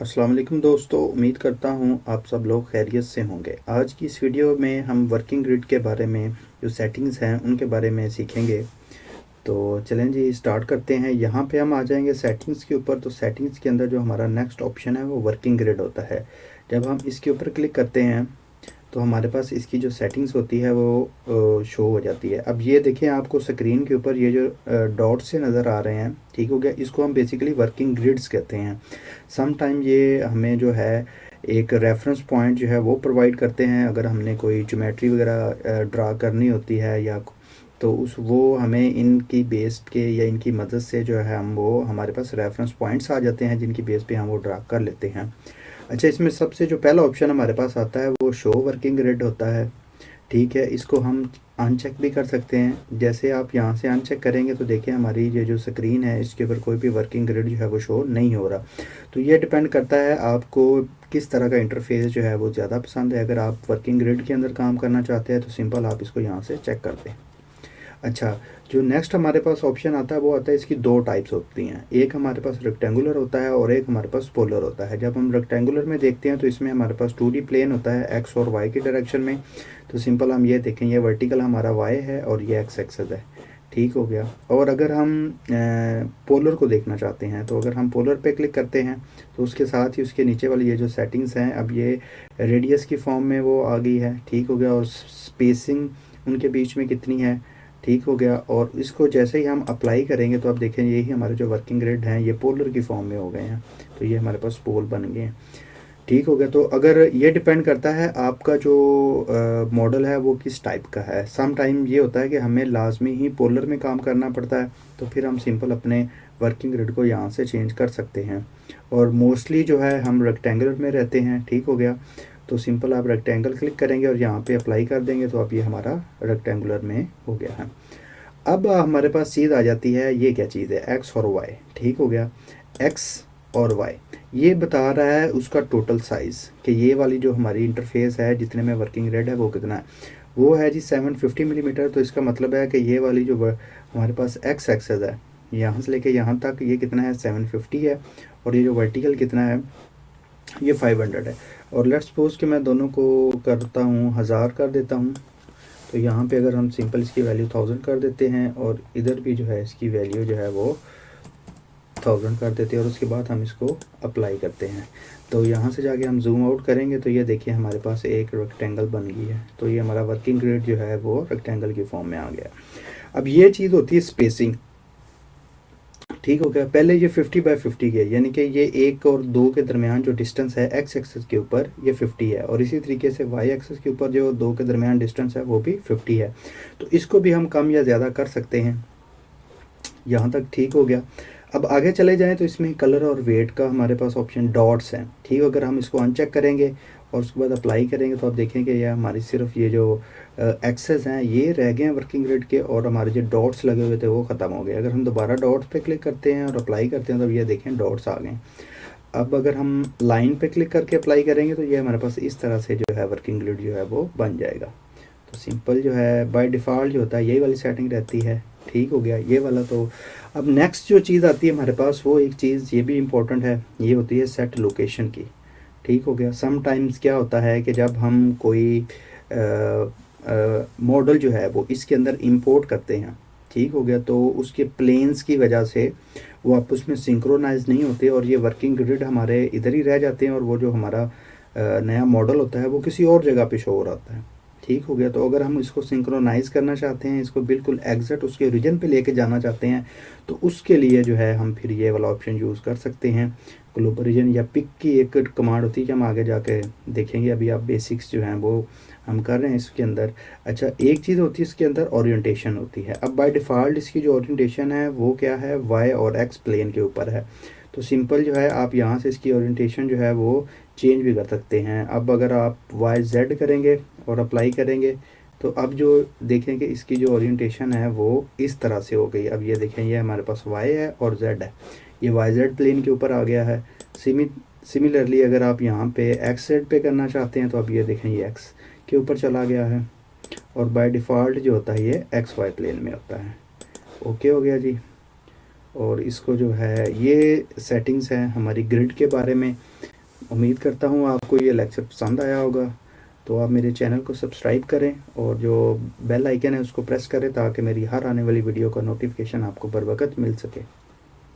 अस्सलाम वालेकुम दोस्तों, उम्मीद करता हूँ आप सब लोग खैरियत से होंगे। आज की इस वीडियो में हम वर्किंग ग्रिड के बारे में जो सेटिंग्स हैं उनके बारे में सीखेंगे। तो चलें जी स्टार्ट करते हैं। यहाँ पे हम आ जाएंगे सेटिंग्स के ऊपर। तो सेटिंग्स के अंदर जो हमारा नेक्स्ट ऑप्शन है वो वर्किंग ग्रिड होता है। जब हम इसके ऊपर क्लिक करते हैं तो हमारे पास इसकी जो सेटिंग्स होती है वो शो हो जाती है। अब ये देखें, आपको स्क्रीन के ऊपर ये जो डॉट से नज़र आ रहे हैं, ठीक हो गया, इसको हम बेसिकली वर्किंग ग्रिड्स कहते हैं। सम टाइम ये हमें जो है एक रेफरेंस पॉइंट जो है वो प्रोवाइड करते हैं। अगर हमने कोई ज्योमेट्री वगैरह ड्रा करनी होती है या तो उस वो हमें इनकी बेस के या इनकी मदद से जो है हम वो हमारे पास रेफरेंस पॉइंट्स आ जाते हैं जिनकी बेस पे हम वो ड्रा कर लेते हैं। अच्छा, इसमें सबसे जो पहला ऑप्शन हमारे पास आता है वो शो वर्किंग ग्रिड होता है। ठीक है, इसको हम अनचेक भी कर सकते हैं। जैसे आप यहाँ से अनचेक करेंगे तो देखिए हमारी ये जो स्क्रीन है इसके ऊपर कोई भी वर्किंग ग्रिड जो है वो शो नहीं हो रहा। तो ये डिपेंड करता है आपको किस तरह का इंटरफेस जो है वो ज़्यादा पसंद है। अगर आप वर्किंग ग्रिड के अंदर काम करना चाहते हैं तो सिंपल आप इसको यहाँ से चेक कर दें। अच्छा, जो नेक्स्ट हमारे पास ऑप्शन आता है वो आता है, इसकी दो टाइप्स होती हैं। एक हमारे पास रेक्टेंगुलर होता है और एक हमारे पास पोलर होता है। जब हम रेक्टेंगुलर में देखते हैं तो इसमें हमारे पास 2D प्लेन होता है एक्स और वाई की डायरेक्शन में। तो सिंपल हम ये देखें, ये वर्टिकल हमारा वाई है और ये एक्स एक्सेस है। ठीक हो गया। और अगर हम पोलर को देखना चाहते हैं तो अगर हम पोलर पे क्लिक करते हैं तो उसके साथ ही उसके नीचे वाली ये जो सेटिंग्स हैं, अब ये रेडियस की फॉर्म में वो आ गई है। ठीक हो गया। और स्पेसिंग उनके बीच में कितनी है, ठीक हो गया। और इसको जैसे ही हम अप्लाई करेंगे तो आप देखें यही हमारे जो वर्किंग ग्रिड हैं ये पोलर की फॉर्म में हो गए हैं। तो ये हमारे पास पोल बन गए हैं। ठीक हो गया। तो अगर ये डिपेंड करता है आपका जो मॉडल है वो किस टाइप का है। सम टाइम ये होता है कि हमें लाजमी ही पोलर में काम करना पड़ता है, तो फिर हम सिंपल अपने वर्किंग ग्रिड को यहाँ से चेंज कर सकते हैं। और मोस्टली जो है हम रेक्टेंगुलर में रहते हैं। ठीक हो गया। तो सिंपल आप रेक्टेंगल क्लिक करेंगे और यहाँ पे अप्लाई कर देंगे तो अब ये हमारा रेक्टेंगुलर में हो गया है। अब हमारे पास चीज़ आ जाती है, ये क्या चीज़ है, एक्स और वाई। ठीक हो गया। एक्स और वाई ये बता रहा है उसका टोटल साइज़, कि ये वाली जो हमारी इंटरफेस है जितने में वर्किंग ग्रिड है वो कितना है। वो है जी 750 मिलीमीटर। तो इसका मतलब है कि ये वाली जो हमारे पास एक्स एक्सेस है यहाँ से लेके यहाँ तक ये कितना है, 750 है। और ये जो वर्टिकल कितना है, ये 500 है। और लेट्स सपोज कि मैं दोनों को करता हूँ 1000 कर देता हूँ। तो यहाँ पे अगर हम सिंपल इसकी वैल्यू 1000 कर देते हैं और इधर भी जो है इसकी वैल्यू जो है वो 1000 कर देते हैं और उसके बाद हम इसको अप्लाई करते हैं। तो यहाँ से जाके हम जूम आउट करेंगे तो ये देखिए हमारे पास एक रेक्टेंगल बन गई है। तो ये हमारा वर्किंग ग्रिड जो है वो रेक्टेंगल की फॉर्म में आ गया। अब ये चीज़ होती है स्पेसिंग। ठीक हो गया। पहले ये 50/50 की है, यानी कि ये 1 और 2 के दरमियान जो डिस्टेंस है एक्स एक्सेस के ऊपर ये 50 है, और इसी तरीके से वाई एक्सेस के ऊपर जो 2 के दरमियान डिस्टेंस है वो भी 50 है। तो इसको भी हम कम या ज़्यादा कर सकते हैं। यहाँ तक ठीक हो गया। अब आगे चले जाएं तो इसमें कलर और वेट का हमारे पास ऑप्शन डॉट्स हैं। ठीक, अगर हम इसको अनचेक करेंगे और उसके बाद अप्लाई करेंगे तो आप देखेंगे ये हमारी सिर्फ ये जो एक्सेस हैं ये रह गए हैं वर्किंग ग्रिड के, और हमारे जो डॉट्स लगे हुए थे वो ख़त्म हो गए। अगर हम दोबारा डॉट्स पे क्लिक करते हैं और अप्लाई करते हैं तो ये देखें डॉट्स आ गए। अब अगर हम लाइन पे क्लिक करके अप्लाई करेंगे तो ये हमारे पास इस तरह से जो है वर्किंग ग्रिड जो है वो बन जाएगा। तो सिंपल जो है बाय डिफ़ॉल्ट जो होता है यही वाली सेटिंग रहती है। ठीक हो गया ये वाला। तो अब नेक्स्ट जो चीज़ आती है हमारे पास, वो एक चीज़ ये भी इम्पोर्टेंट है, ये होती है सेट लोकेशन की। ठीक हो गया। सम टाइम्स क्या होता है कि जब हम कोई मॉडल जो है वो इसके अंदर इंपोर्ट करते हैं, ठीक हो गया, तो उसके प्लेन्स की वजह से वो आपस में सिंक्रोनाइज नहीं होते और ये वर्किंग ग्रिड हमारे इधर ही रह जाते हैं और वो जो हमारा नया मॉडल होता है वो किसी और जगह पे शो हो रहा होता है। ठीक हो गया। तो अगर हम इसको सिंक्रोनाइज करना चाहते हैं, इसको बिल्कुल एग्जैक्ट उसके ओरिजिन पे लेके जाना चाहते हैं, तो उसके लिए जो है हम फिर ये वाला ऑप्शन यूज़ कर सकते हैं। ग्लोबल रीजन या पिक की एक कमांड होती है कि हम आगे जाके देखेंगे, अभी आप बेसिक्स जो हैं वो हम कर रहे हैं इसके अंदर। अच्छा, एक चीज़ होती है इसके अंदर ओरिएंटेशन होती है। अब बाय डिफ़ॉल्ट इसकी जो ओरिएंटेशन है वो क्या है, वाई और एक्स प्लेन के ऊपर है। तो सिंपल जो है आप यहाँ से इसकी ओरिएंटेशन जो है वो चेंज भी कर सकते हैं। अब अगर आप वाई जेड करेंगे और अप्लाई करेंगे तो अब जो देखेंगे इसकी जो ओरिएंटेशन है वो इस तरह से हो गई। अब ये देखें ये हमारे पास वाई है और जेड है, ये वाई जेड प्लेन के ऊपर आ गया है। सिमिलरली अगर आप यहाँ पे एक्स जेड पे करना चाहते हैं तो अब ये देखें ये एक्स के ऊपर चला गया है, और बाय डिफ़ॉल्ट जो होता है ये एक्स वाई प्लेन में होता है। ओके हो गया जी। और इसको जो है, ये सेटिंग्स हैं हमारी ग्रिड के बारे में। उम्मीद करता हूँ आपको ये लेक्चर पसंद आया होगा। तो आप मेरे चैनल को सब्सक्राइब करें और जो बेल आइकन है उसको प्रेस करें ताकि मेरी हर आने वाली वीडियो का नोटिफिकेशन आपको बर वक्त मिल सके।